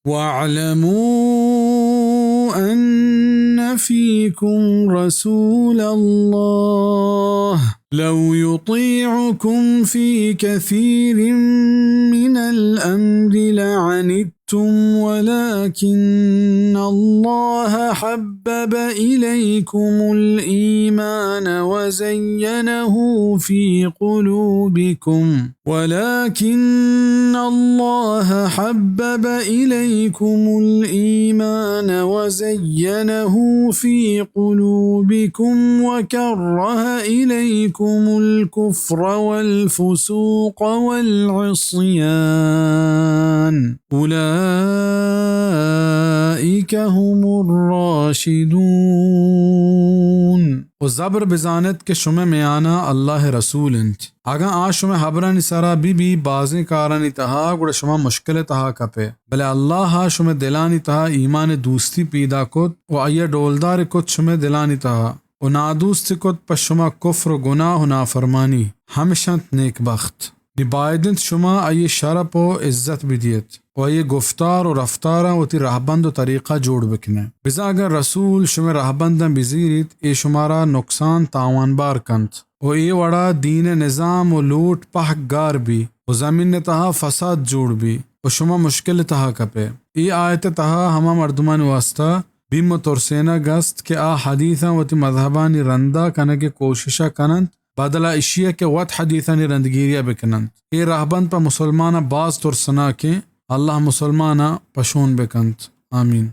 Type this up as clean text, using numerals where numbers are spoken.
واعلموا أن فيكم رسول الله لو يطيعكم في كثير من الأمر لعنتم ولكن الله حبب إليكم الإيمان وزينه في قلوبكم وكره إليكم الكفر والفسوق والعصيان أولئك هم الراشدون. و زبر بزانت که شما میانا الله رسولند اگا آ شما حبرانی سرا بی بازی کارانی تها گوڑا شما مشکل تها کپے بلے اللہ ها شما دلانی تها ایمان دوستی پیدا کت و آیا ڈولدار کت شما دلانی تها و نادوست کت پس شما کفر و گناہ و نافرمانی ہمیشنت نیک بخت نبایدنت شما آئی شرف و عزت بدیت و آئی گفتار و رفتارا و تی رہبند و طریقہ جوڑ بکنے بزا اگر رسول شما رہبندن بزیریت ای شمارا نقصان تاوان بار کنت و ای وڑا دین نظام و لوٹ پہک گار بھی و زمین تہا فساد جوڑ بھی و شما مشکل تہا کپے ای آیت تہا ہما مردمان واسطہ بیم ترسینا گست کہ آ حدیثاں و تی مذہبانی رندہ کنگے کوششہ کنند بدلا اشیاء کے وط حدیثانی رندگیریہ بکنند ای رہبند پا مسلمانہ باز ترسنا کے اللہ مسلمانہ پشون بکند آمین.